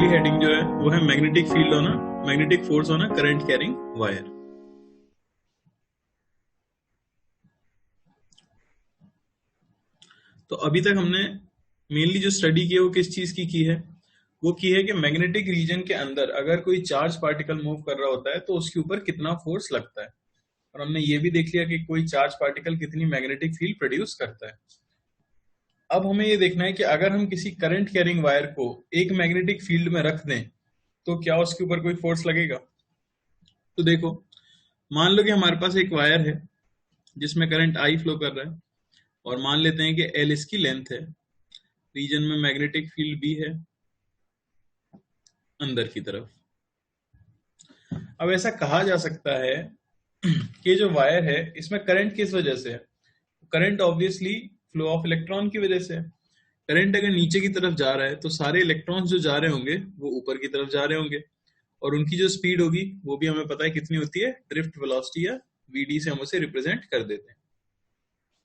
अगली हेडिंग जो है वो है magnetic field on magnetic force on a current carrying wire. तो अभी तक हमने मेनली जो स्टडी की है वो किस चीज की है, वो की है कि मैग्नेटिक रीजन के अंदर अगर कोई चार्ज पार्टिकल मूव कर रहा होता है तो उसके ऊपर कितना फोर्स लगता है, और हमने ये भी देख लिया कि कोई चार्ज पार्टिकल कितनी मैग्नेटिक फील्ड प्रोड्यूस करता है। अब हमें ये देखना है कि अगर हम किसी करंट कैरिंग वायर को एक मैग्नेटिक फील्ड में रख दें तो क्या उसके ऊपर कोई फोर्स लगेगा। तो देखो, मान लो कि हमारे पास एक वायर है जिसमें करंट आई फ्लो कर रहा है, और मान लेते हैं कि एल इसकी लेंथ है, रीजन में मैग्नेटिक फील्ड भी है अंदर की तरफ। अब ऐसा कहा जा सकता है कि जो वायर है इसमें करंट किस वजह से है। Current obviously flow of electron की वजह से है। करंट अगर नीचे की तरफ जा रहा है तो सारे इलेक्ट्रॉन्स जो जा रहे होंगे वो ऊपर की तरफ जा रहे होंगे, और उनकी जो स्पीड होगी वो भी हमें पता है कितनी होती है, ड्रिफ्ट वेलोसिटी या वीडी से हम उसे रिप्रेजेंट कर देते हैं।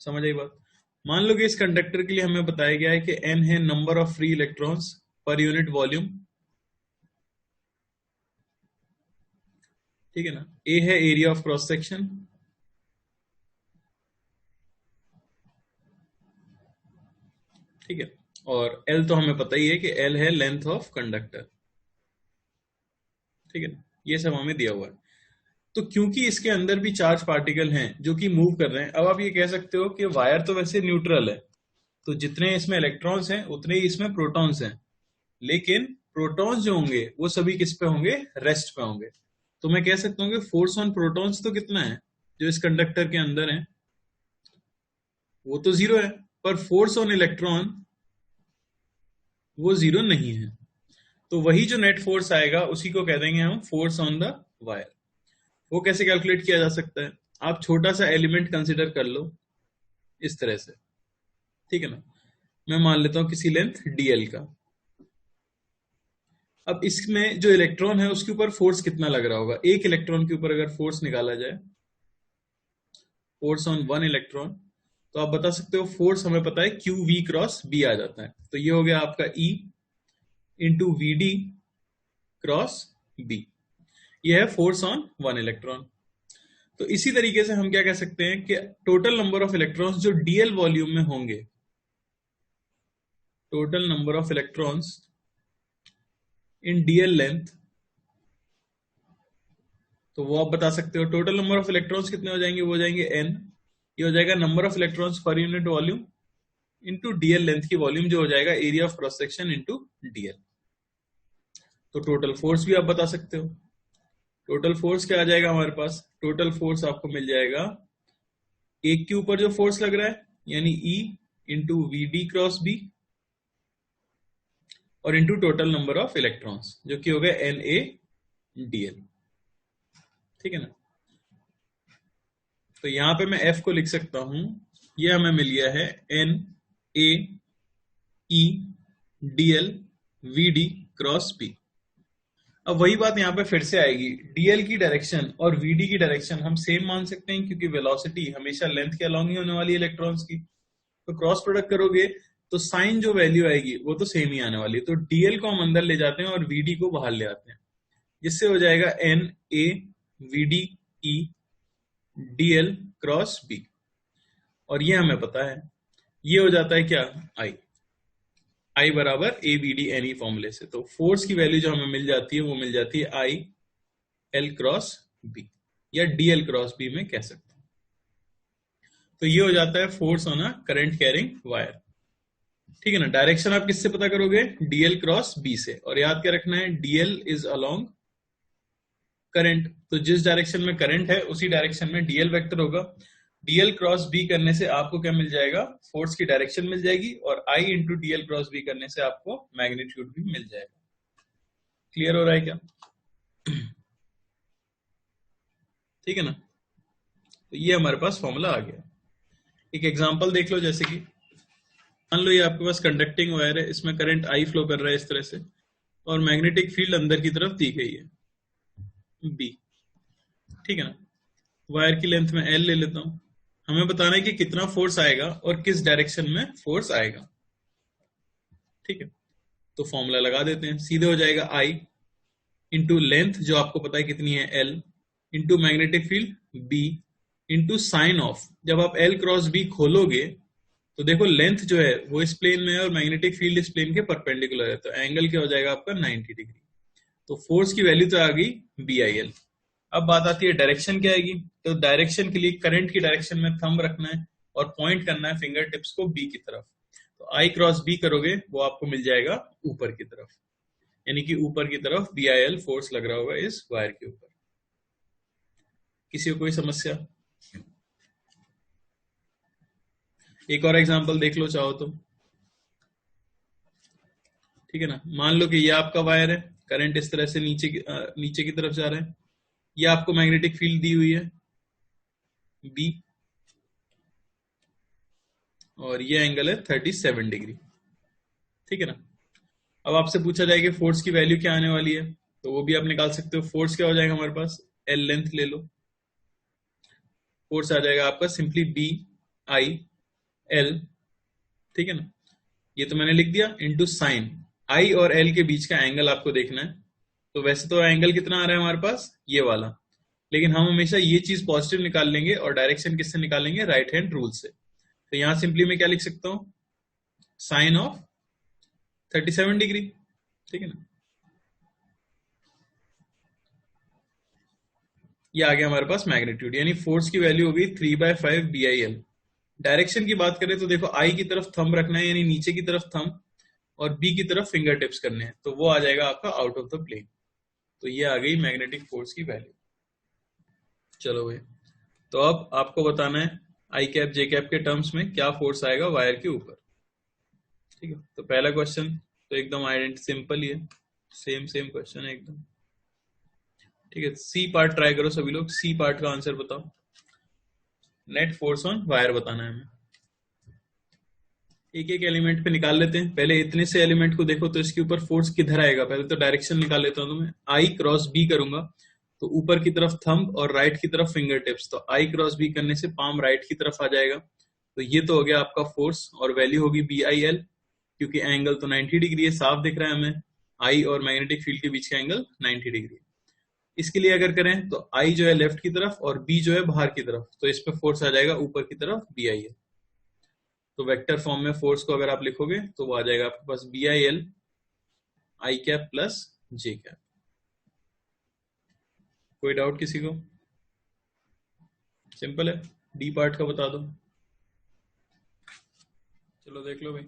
समझ आई बात। मान लो कि इस कंडक्टर के लिए हमें बताया गया है कि n है number of free electrons per unit volume, ठीक है ना। a है एरिया ऑफ क्रॉस सेक्शन, ठीक है, और l तो हमें पता ही है कि l है लेंथ ऑफ कंडक्टर, ठीक है ना। ये सब हमें दिया हुआ है। तो क्योंकि इसके अंदर भी चार्ज पार्टिकल हैं जो कि मूव कर रहे हैं, अब आप ये कह सकते हो कि वायर तो वैसे न्यूट्रल है, तो जितने इसमें इलेक्ट्रॉन्स हैं उतने ही इसमें प्रोटॉन्स हैं, लेकिन प्रोटॉन्स जो होंगे वो सभी किस पे होंगे, रेस्ट पे होंगे। तो मैं कह सकता हूँ कि फोर्स ऑन प्रोटॉन्स तो कितना है जो इस कंडक्टर के अंदर है, वो तो जीरो है, पर फोर्स ऑन इलेक्ट्रॉन वो जीरो नहीं है। तो वही जो नेट फोर्स आएगा उसी को कह देंगे हम फोर्स ऑन द वायर। वो कैसे कैलकुलेट किया जा सकता है, आप छोटा सा एलिमेंट कंसिडर कर लो इस तरह से, ठीक है ना। मैं मान लेता हूं किसी लेंथ dl का। अब इसमें जो इलेक्ट्रॉन है उसके ऊपर फोर्स कितना लग रहा होगा, एक इलेक्ट्रॉन के ऊपर अगर फोर्स निकाला जाए, फोर्स ऑन वन इलेक्ट्रॉन, तो आप बता सकते हो फोर्स हमें पता है क्यू वी क्रॉस बी आ जाता है। तो ये हो गया आपका E into we D cross B, ये है फोर्स ऑन वन इलेक्ट्रॉन। तो इसी तरीके से हम क्या कह सकते हैं कि टोटल नंबर ऑफ इलेक्ट्रॉन्स जो डीएल वॉल्यूम में होंगे, total number of electrons in DL length, तो वो आप बता सकते हो टोटल नंबर ऑफ इलेक्ट्रॉन्स कितने हो जाएंगे, वो हो जाएंगे n, ये हो जाएगा number of electrons per unit volume into DL length की वॉल्यूम जो हो जाएगा area of cross section into DL. तो टोटल फोर्स भी आप बता सकते हो। टोटल फोर्स क्या आ जाएगा हमारे पास, टोटल फोर्स आपको मिल जाएगा एक के ऊपर जो फोर्स लग रहा है यानी E into we D cross B, और into total number of electrons जो कि हो गए एन ए डीएल, ठीक है ना। तो यहां पे मैं F को लिख सकता हूं, ये हमें मिल गया है N A E DL V D cross B. अब वही बात यहां पे फिर से आएगी, डीएल की डायरेक्शन और वीडी की डायरेक्शन हम सेम मान सकते हैं क्योंकि वेलोसिटी हमेशा लेंथ के अलोंग ही होने वाली है इलेक्ट्रॉन्स की। तो क्रॉस प्रोडक्ट करोगे तो साइन जो वैल्यू आएगी वो तो सेम ही आने वाली है। तो डीएल को हम अंदर ले जाते हैं और वीडी को बाहर ले आते हैं, जिससे हो जाएगा N A VD E DL cross B, और ये हमें पता है ये हो जाता है क्या, आई बराबर ए बी डी एनी फॉर्मूले से। तो फोर्स की वैल्यू जो हमें मिल जाती है वो मिल जाती है आई एल क्रॉस बी, या डीएल क्रॉस बी में कह सकते हैं। तो ये हो जाता है force on a current carrying wire, ठीक है ना। डायरेक्शन आप किससे पता करोगे, डीएल क्रॉस बी से, और याद क्या रखना है, डीएल इज अलोंग करंट। तो जिस डायरेक्शन में करंट है उसी डायरेक्शन में डीएल वेक्टर होगा। डीएल क्रॉस बी करने से आपको क्या मिल जाएगा, फोर्स की डायरेक्शन मिल जाएगी, और आई इंटू डीएल क्रॉस बी करने से आपको मैग्नीट्यूड भी मिल जाएगा। क्लियर हो रहा है क्या, ठीक है ना। तो ये हमारे पास फॉर्मूला आ गया। एक एग्जांपल देख लो, जैसे कि मान लो ये आपके पास कंडक्टिंग वायर है, इसमें करंट आई फ्लो कर रहा है इस तरह से, और मैग्नेटिक फील्ड अंदर की तरफ दी गई है बी, ठीक है ना। वायर की लेंथ में एल ले लेता हूं, हमें बताना है कि कितना फोर्स आएगा और किस डायरेक्शन में फोर्स आएगा, ठीक है। तो फॉर्मूला लगा देते हैं, सीधे हो जाएगा I इंटू लेंथ जो आपको पता है कितनी है L into magnetic field B into sine of, जब आप L क्रॉस B खोलोगे तो देखो लेंथ जो है वो इस प्लेन में है और मैग्नेटिक फील्ड इस प्लेन के परपेंडिकुलर है, तो एंगल क्या हो जाएगा आपका 90 डिग्री। तो फोर्स की वैल्यू तो आ गई BIL। अब बात आती है डायरेक्शन क्या आएगी, तो डायरेक्शन के लिए करंट की डायरेक्शन में थंब रखना है और पॉइंट करना है फिंगर टिप्स को B की तरफ, तो I क्रॉस B करोगे वो आपको मिल जाएगा ऊपर की तरफ, यानी कि ऊपर की तरफ BIL फोर्स लग रहा होगा इस वायर के ऊपर। किसी को कोई समस्या? एक और एग्जांपल देख लो चाहो तो, ठीक है ना। मान लो कि ये आपका वायर है, करंट इस तरह से नीचे की तरफ जा रहा है, ये आपको मैग्नेटिक फील्ड दी हुई है B और ये एंगल है 37 डिग्री, ठीक है ना। अब आपसे पूछा जाए कि फोर्स की वैल्यू क्या आने वाली है, तो वो भी आप निकाल सकते हो। फोर्स क्या हो जाएगा हमारे पास, L लेंथ ले लो, फोर्स आ जाएगा आपका सिंपली BIL, ठीक है ना। ये तो मैंने लिख दिया इंटू साइन, I और L के बीच का एंगल आपको देखना है, तो वैसे तो एंगल कितना आ रहा है हमारे पास ये वाला, लेकिन हम हमेशा ये चीज पॉजिटिव निकाल लेंगे और डायरेक्शन किससे निकालेंगे, राइट हैंड रूल से। तो यहां सिंपली मैं क्या लिख सकता हूं, साइन ऑफ 37 डिग्री, ठीक है ना। ये आ गया हमारे पास मैग्नीट्यूड, यानी फोर्स की वैल्यू होगी 3/5 BIL। डायरेक्शन की बात करें तो देखो I की तरफ थंब रखना है, यानी नीचे की तरफ थंब, और B की तरफ फिंगर टिप्स करने हैं, तो वो आ जाएगा आपका आउट ऑफ द प्लेन। तो ये आ गई मैग्नेटिक फोर्स की वैल्यू। चलो भाई, तो अब आपको बताना है I कैप J कैप के टर्म्स में क्या फोर्स आएगा वायर के ऊपर, ठीक है। तो पहला क्वेश्चन तो एकदम सिंपल ही है, सेम क्वेश्चन है एकदम, ठीक है। सी पार्ट ट्राई करो सभी लोग, सी पार्ट का आंसर बताओ। नेट फोर्स ऑन वायर बताना है हमें। एक एक एलिमेंट पे निकाल लेते हैं, पहले इतने से एलिमेंट को देखो तो इसके ऊपर फोर्स किधर आएगा, पहले तो डायरेक्शन निकाल लेता हूं। तो मैं I क्रॉस B करूंगा तो ऊपर की तरफ थंब और राइट की तरफ फिंगर टिप्स, तो I क्रॉस B करने से पाम राइट की तरफ आ जाएगा, तो ये तो हो गया आपका फोर्स और वैल्यू होगी BIL, क्योंकि एंगल तो 90 डिग्री है, साफ दिख रहा है हमें I और मैग्नेटिक फील्ड के बीच का एंगल 90 डिग्री है। इसके लिए अगर करें तो I जो है लेफ्ट की तरफ और B जो है बाहर की तरफ, तो इस पे फोर्स आ जाएगा ऊपर की तरफ BIL। तो वेक्टर फॉर्म में फोर्स को अगर आप लिखोगे तो वो आ जाएगा आपके पास BIL I cap plus J cap. कोई डाउट किसी को? सिंपल है, डी पार्ट का बता दो। चलो देख लो भाई,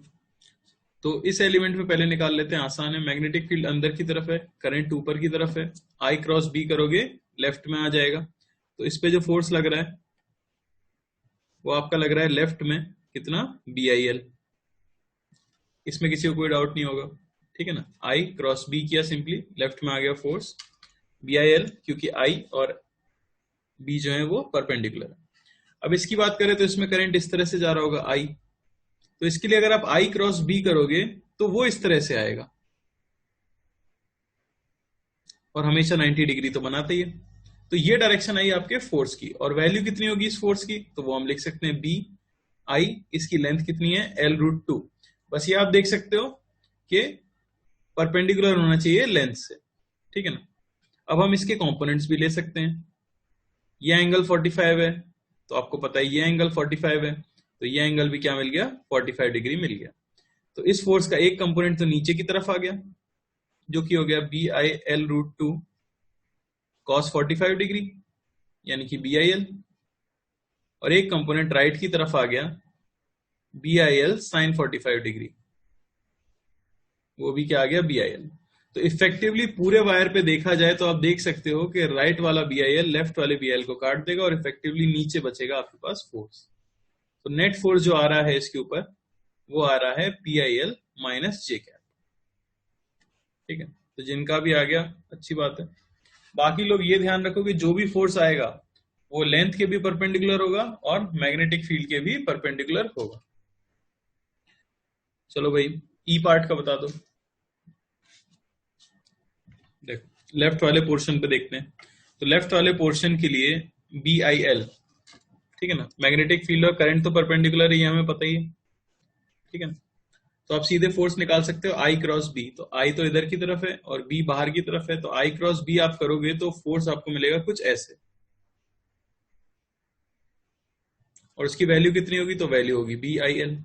तो इस एलिमेंट में पहले निकाल लेते हैं, आसान है। मैग्नेटिक फील्ड अंदर की तरफ है, करंट ऊपर की तरफ है, I क्रॉस B करोगे लेफ्ट में आ जाएगा, तो इस पे जो फोर्स लग रहा है वो आपका लग रहा है लेफ्ट में, कितना, BIL। इसमें किसी को कोई डाउट नहीं होगा, ठीक है ना। I क्रॉस B किया, सिंपली लेफ्ट में आ गया फोर्स BIL, क्योंकि I और B जो है वो परपेंडिकुलर है। अब इसकी बात करें तो इसमें करंट इस तरह से जा रहा होगा I, तो इसके लिए अगर आप I क्रॉस B करोगे तो वो इस तरह से आएगा और हमेशा 90 डिग्री तो बनाता ही है। तो ये डायरेक्शन आई आपके फोर्स की, और वैल्यू कितनी होगी इस फोर्स की, तो वो हम लिख सकते हैं BI, इसकी लेंथ कितनी है L√2। बस ये आप देख सकते हो कि परपेंडिकुलर होना चाहिए लेंथ से, ठीक है ना। अब हम इसके कंपोनेंट्स भी ले सकते हैं, ये एंगल 45 है तो आपको पता है ये एंगल 45 है, तो ये एंगल भी क्या मिल गया, 45 डिग्री मिल गया। तो इस फोर्स का एक कंपोनेंट तो नीचे की तरफ आ गया जो कि हो गया BIL√2 cos 45 डिग्री, यानी कि BIL, और एक कंपोनेंट राइट की तरफ आ गया BIL sin 45 डिग्री, वो भी क्या आ गया BIL। तो इफेक्टिवली पूरे वायर पे देखा जाए तो आप देख सकते हो कि राइट वाला BIL लेफ्ट वाले BIL को काट देगा और इफेक्टिवली नीचे बचेगा आपके पास फोर्स। तो नेट फोर्स जो आ रहा है इसके ऊपर वो आ रहा है BIL माइनस J कैप, ठीक है। तो जिनका भी आ गया अच्छी बात है। बाकी लोग ये ध्यान रखो कि जो भी फोर्स आएगा वो लेंथ के भी परपेंडिकुलर होगा और मैग्नेटिक फील्ड के भी परपेंडिकुलर होगा। चलो भाई, ई पार्ट का बता दो। देखो लेफ्ट वाले पोर्शन पे देखते हैं, तो लेफ्ट वाले पोर्शन के लिए BIL, ठीक है ना। मैग्नेटिक फील्ड और करंट तो परपेंडिकुलर ही हमें पता ही है, ठीक है ना। तो आप सीधे फोर्स निकाल सकते हो आई क्रॉस बी। तो आई तो इधर की तरफ है और बी बाहर की तरफ है, तो आई क्रॉस बी आप करोगे तो फोर्स आपको मिलेगा कुछ ऐसे, और उसकी वैल्यू कितनी होगी, तो वैल्यू होगी बी आई एल।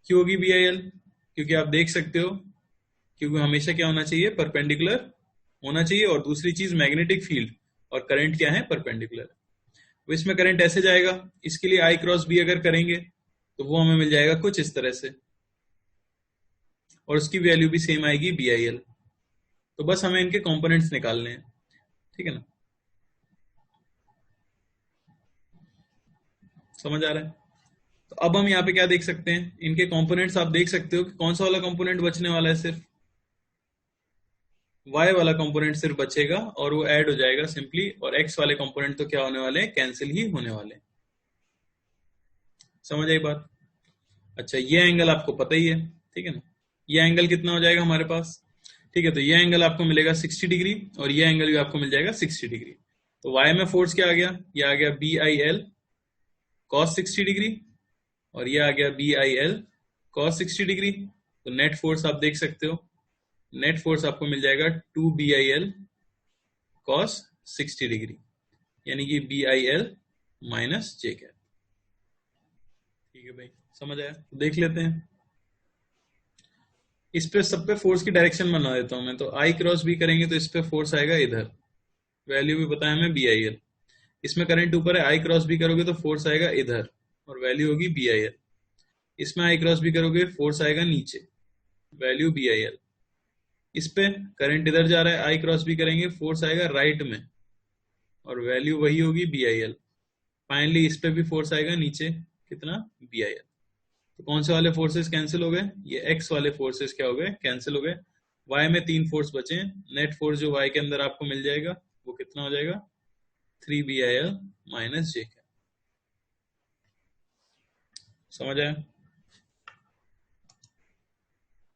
क्यों होगी बी आई एल? क्योंकि आप देख सकते हो, क्योंकि हमेशा क्या होना चाहिए, परपेंडिकुलर होना चाहिए, और दूसरी चीज मैग्नेटिक फील्ड और करंट क्या है, परपेंडिकुलर। तो इसमें करंट ऐसे जाएगा, इसके लिए आई क्रॉस बी अगर करेंगे तो वो हमें मिल जाएगा कुछ इस तरह से, और उसकी वैल्यू भी सेम आएगी बी आई एल। तो बस हमें इनके कंपोनेंट्स निकालने हैं, ठीक है ना, समझ आ रहा है? तो अब हम यहाँ पे क्या देख सकते हैं, इनके कंपोनेंट्स आप देख सकते हो कि कौन सा वाला कंपोनेंट बचने वाला है, सिर्फ y वाला कंपोनेंट सिर्फ बचेगा और वो ऐड हो जाएगा सिंपली, और x वाले कंपोनेंट तो क्या होने वाले हैं, कैंसिल ही होने वाले हैं। समझ आई बात? अच्छा, ये एंगल आपको पता ही है, ठीक है ना, ये एंगल कितना हो जाएगा हमारे पास, ठीक है, तो ये एंगल आपको मिलेगा 60 डिग्री, और ये एंगल भी आपको मिल जाएगा 60 डिग्री। तो y में फोर्स क्या आ गया, ये आ गया B I L cos 60 degree, और ये आ गया B I L cos 60 degree. तो नेट फोर्स आप देख सकते हो, नेट फोर्स आपको मिल जाएगा 2 B I L cos 60 degree, यानी कि B I L minus J cap. ठीक है भाई, समझ आया? तो देख लेते हैं, इस पे सब पे फोर्स की डायरेक्शन बना देता हूं मैं। तो आई क्रॉस बी करेंगे तो इस पे फोर्स आएगा इधर, वैल्यू भी बताया हमें बी आई एल। इसमें करंट ऊपर है, आई क्रॉस बी करोगे तो फोर्स आएगा इधर, और वैल्यू होगी बी आई एल। इसमें आई क्रॉस बी करोगे फोर्स आएगा नीचे, वैल्यू बी आई एल। इस पे करंट इधर जा रहा है, आई क्रॉस बी करेंगे फोर्स आएगा राइट में, और वैल्यू वही होगी बी आई एल। फाइनली इस पे भी फोर्स आएगा नीचे, कितना, बी आई एल। तो कौन से वाले फोर्सेस कैंसिल हो गए, ये एक्स वाले फोर्सेस क्या हो गए, कैंसिल हो गए। वाई में 3 फोर्स बचे, नेट फोर्स जो वाई के अंदर आपको मिल जाएगा वो कितना हो जाएगा, 3 बी आई एल माइनस जे। समझ आया?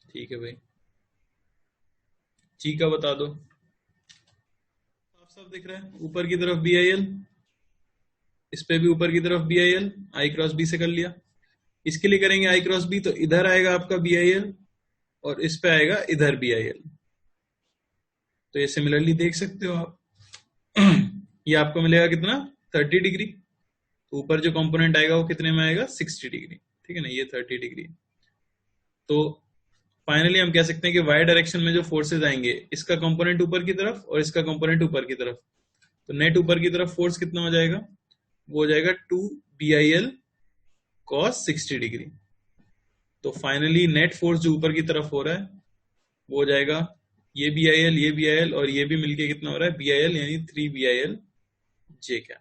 ठीक है भाई, जी का बता दो। साफ साफ दिख रहा है, ऊपर की तरफ बी आई एल, इस पे भी ऊपर की तरफ B I L, I cross B से कर लिया। इसके लिए करेंगे आई क्रॉस बी, तो इधर आएगा आपका बी आई एल, और इस पे आएगा इधर बी आई एल। तो ये सिमिलरली देख सकते हो आप। ये आपको मिलेगा कितना, 30 डिग्री। तो ऊपर जो कंपोनेंट आएगा वो कितने में आएगा, 60 डिग्री, ठीक है ना, ये 30 डिग्री। तो फाइनली हम कह सकते हैं कि वाई डायरेक्शन में जो फोर्सेज आएंगे, इसका कंपोनेंट ऊपर की तरफ और इसका कंपोनेंट ऊपर की तरफ, तो नेट ऊपर की तरफ फोर्स कितना हो जाएगा, वो हो जाएगा 2 B I L cos 60 degree. तो फाइनली नेट फोर्स जो ऊपर की तरफ हो रहा है वो हो जाएगा ये बी आई एल, ये बी आई एल, और ये भी मिलके कितना हो रहा है, बी आई एल, यानी 3 B I L J cap.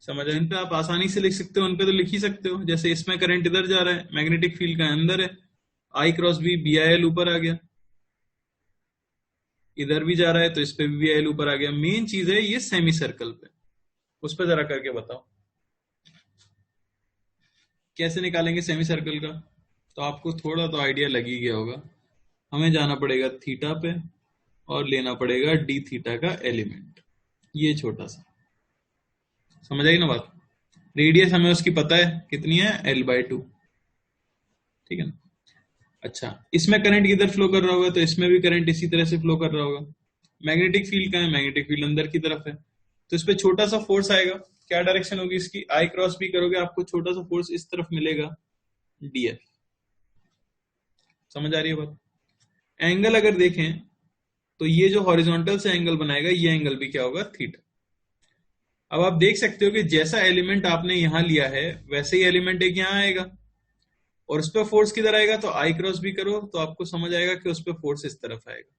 समझ आए? इन पे आप आसानी से लिख सकते हो, उन पे तो लिख ही सकते हो। जैसे इसमें करंट इधर जा रहा है, मैग्नेटिक फील्ड का अंदर है, I cross B, B I L ऊपर आ गया, इधर भी जा रहा है तो इस पे भी बी आई एल ऊपर आ गया। मेन चीज है ये सेमी सर्कल पे, उस पर जरा करके बताओ कैसे निकालेंगे सेमी सर्कल का। तो आपको थोड़ा तो आइडिया लग ही गया होगा, हमें जाना पड़ेगा थीटा पे और लेना पड़ेगा डी थीटा का एलिमेंट, ये छोटा सा। समझ आई ना बात? रेडियस हमें उसकी पता है कितनी है, L/2, ठीक है ना। अच्छा, इसमें करंट किधर फ्लो कर रहा होगा, तो इसमें भी करंट इसी तरह से फ्लो कर रहा होगा। मैग्नेटिक फील्ड का है, मैग्नेटिक फील्ड अंदर की तरफ है, तो इस पे छोटा सा फोर्स आएगा। क्या डायरेक्शन होगी इसकी, आई क्रॉस बी करोगे आपको छोटा सा फोर्स इस तरफ मिलेगा, डीएफ। समझ आ रही है बात? एंगल अगर देखें तो ये जो हॉरिजॉन्टल से एंगल बनाएगा, ये एंगल भी क्या होगा, थीटा। अब आप देख सकते हो कि जैसा एलिमेंट आपने यहां लिया है वैसे ही एलिमेंट एक यहां आएगा, और उस पर फोर्स किधर आएगा, तो आई क्रॉस भी करो तो आपको समझ आएगा कि उस पर फोर्स इस तरफ आएगा,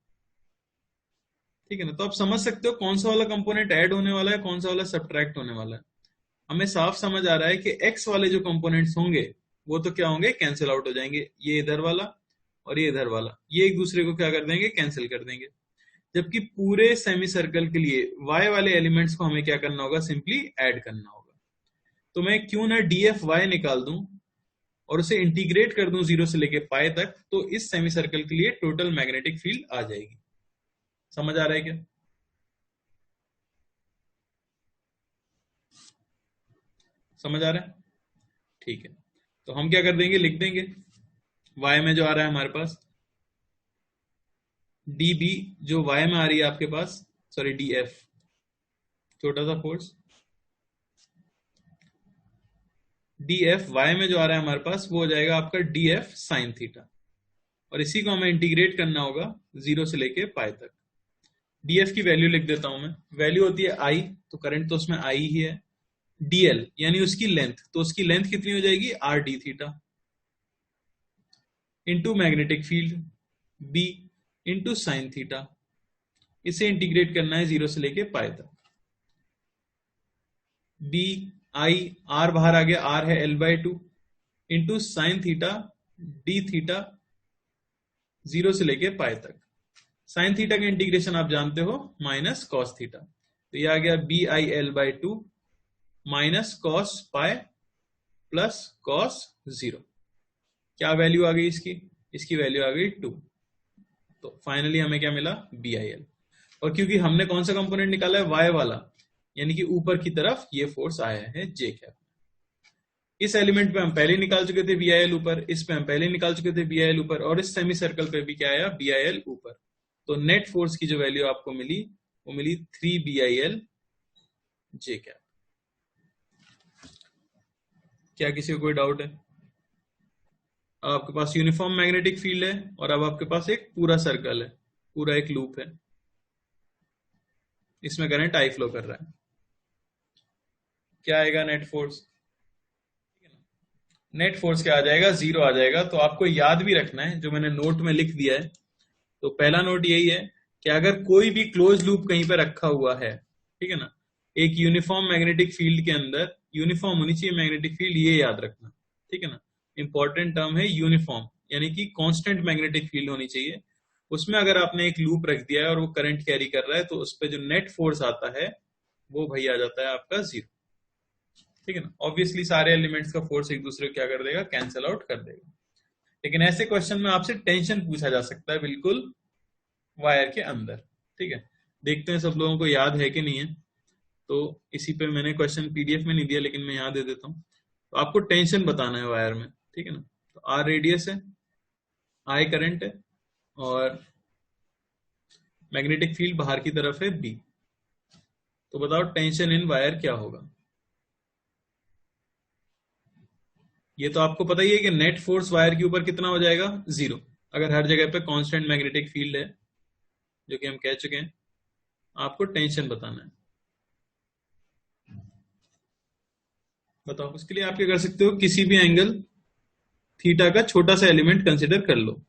ठीक है ना। तो आप समझ सकते हो कौन सा वाला कंपोनेंट ऐड होने वाला है, कौन सा वाला सब्ट्रैक्ट होने वाला है। हमें साफ समझ आ रहा है कि एक्स वाले जो कंपोनेंट्स होंगे वो तो क्या होंगे, कैंसिल आउट हो जाएंगे, ये इधर वाला और ये इधर वाला, ये एक दूसरे को क्या कर देंगे, कैंसिल कर देंगे। जबकि पूरे सेमी सर्कल के लिए वाई वाले एलिमेंट्स को हमें क्या करना होगा, सिंपली ऐड करना होगा। तो मैं क्यों ना डी एफ वाई निकाल दूं और उसे इंटीग्रेट कर दूं 0 से लेके पाई तक, तो इस सेमी सर्कल के लिए टोटल मैग्नेटिक फील्ड आ जाएगी। समझ आ रहा है क्या? समझ आ रहा है? ठीक है। तो हम क्या कर देंगे, लिख देंगे y में जो आ रहा है हमारे पास dB, जो y में आ रही है आपके पास, सॉरी dF, छोटा सा फोर्स, dF y में जो आ रहा है हमारे पास वो हो जाएगा आपका dF साइन थीटा, और इसी को हमें इंटीग्रेट करना होगा 0 से लेके पाई तक। dF की वैल्यू लिख देता हूं मैं, वैल्यू होती है I, तो करंट तो उसमें I ही है, dl यानी उसकी लेंथ, तो उसकी लेंथ कितनी हो जाएगी r d theta, into magnetic field B into sine theta, इसे इंटीग्रेट करना है 0 से लेके पाई तक। B I r बाहर आ गया, r है l/2 into sine theta d theta 0 से लेके पाई तक। साइन थीटा का इंटीग्रेशन आप जानते हो माइनस कॉस थीटा, तो ये आ गया BIL/2 minus cos pi plus cos 0। क्या वैल्यू आ गई इसकी, इसकी वैल्यू आ गई 2। तो फाइनली हमें क्या मिला, BIL। और क्योंकि हमने कौन सा कंपोनेंट निकाला है, y वाला, यानी कि ऊपर की तरफ ये फोर्स आया है J कैप। इस एलिमेंट पे हम पहले निकाल चुके थे BIL ऊपर, इस पे हम पहले निकाल चुके थे BIL ऊपर, और इस सेमी सर्कल पे भी क्या आया, BIL ऊपर। तो नेट फोर्स की जो वैल्यू आपको मिली वो मिली 3 BIL J कैप। क्या किसी को कोई डाउट है? अब आपके पास यूनिफॉर्म मैग्नेटिक फील्ड है, और अब आपके पास एक पूरा सर्कल है, पूरा एक लूप है, इसमें करंट आई फ्लो कर रहा है। क्या आएगा नेट फोर्स, नेट फोर्स क्या आ जाएगा, 0 आ जाएगा। तो आपको याद भी रखना है जो मैंने नोट में लिख दिया है। तो पहला नोट यही है कि अगर कोई भी क्लोज लूप कहीं पर रखा हुआ है, ठीक है ना, एक यूनिफॉर्म मैग्नेटिक फील्ड के अंदर यूनिफॉर्म होनी चाहिए मैग्नेटिक फील्ड, ये याद रखना, ठीक है ना। इंपॉर्टेंट टर्म है यूनिफॉर्म, यानी कि कांस्टेंट मैग्नेटिक फील्ड होनी चाहिए। उसमें अगर आपने एक लूप रख दिया है और वो करंट कैरी कर रहा है, तो उस पर जो नेट फोर्स आता है वो भाई आ जाता है आपका 0, ठीक है ना। ऑब्वियसली सारे एलिमेंट्स का फोर्स एक दूसरे को क्या कर देगा, कैंसिल आउट कर देगा। लेकिन ऐसे क्वेश्चन में आपसे टेंशन पूछा जा सकता है बिल्कुल वायर के अंदर, ठीक है। देखते हैं सब लोगों को याद है कि नहीं है। तो इसी पे मैंने क्वेश्चन पीडीएफ में नहीं दिया, लेकिन मैं यहाँ दे देता हूँ। तो आपको टेंशन बताना है वायर में, ठीक है ना। तो आर रेडियस है, आई करंट है, और मैग्नेटिक फील्ड बाहर की तरफ है बी। तो बताओ टेंशन इन वायर क्या होगा। ये तो आपको पता ही है कि नेट फोर्स वायर के ऊपर कितना हो जाएगा, 0, अगर हर जगह पे कांस्टेंट मैग्नेटिक फील्ड है, जो कि हम कह चुके हैं। आपको टेंशन बताना है, बताओ। उसके लिए आप क्या कर सकते हो, किसी भी एंगल थीटा का छोटा सा एलिमेंट कंसिडर कर लो।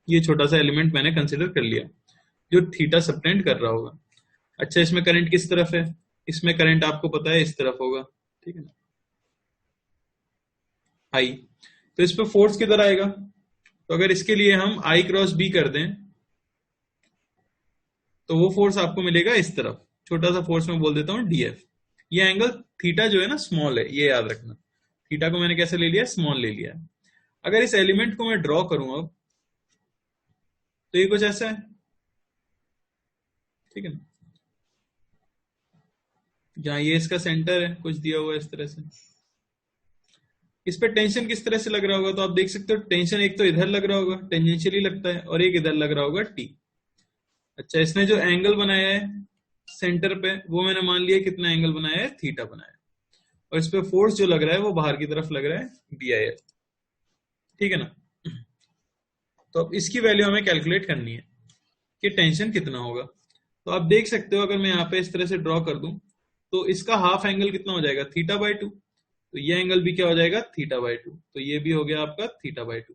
ये छोटा सा एलिमेंट मैंने कंसिडर कर लिया जो थीटा सबटेंड कर रहा होगा। अच्छा, इसमें करंट किस तरफ है, इसमें करंट आपको पता है इस तरफ होगा, ठीक है ना, आई। तो इस पे फोर्स किधर आएगा, तो अगर इसके लिए हम आई क्रॉस बी कर दें तो वो फोर्स आपको मिलेगा इस तरफ। छोटा सा फोर्स मैं बोल देता हूं डीएफ। ये एंगल थीटा जो है ना स्मॉल है, ये याद रखना। थीटा को मैंने कैसे ले लिया, स्मॉल ले लिया। अगर इस एलिमेंट को मैं ड्रॉ करूं अब, तो ये कुछ ऐसा है, ठीक है ना, जहां ये इसका सेंटर है, कुछ दिया हुआ है इस तरह से। इस पे टेंशन किस तरह से लग रहा होगा, तो आप देख सकते हो टेंशन एक तो इधर लग रहा होगा, टेंजेंशियली लगता है, और एक इधर लग रहा होगा टी। अच्छा, इसने जो एंगल बनाया है सेंटर पे, वो मैंने मान लिया कितना एंगल बनाया है, थीटा बनाया है। और इस पे फोर्स जो लग रहा है वो बाहर की तरफ लग रहा है BIL, ठीक है ना। तो अब इसकी वैल्यू हमें कैलकुलेट करनी है कि टेंशन कितना होगा। तो आप देख सकते हो, अगर मैं यहाँ पे इस तरह से ड्रॉ कर दूं, तो इसका हाफ एंगल कितना हो जाएगा, θ/2। तो ये एंगल भी क्या हो जाएगा, θ/2। तो ये भी हो गया आपका θ/2।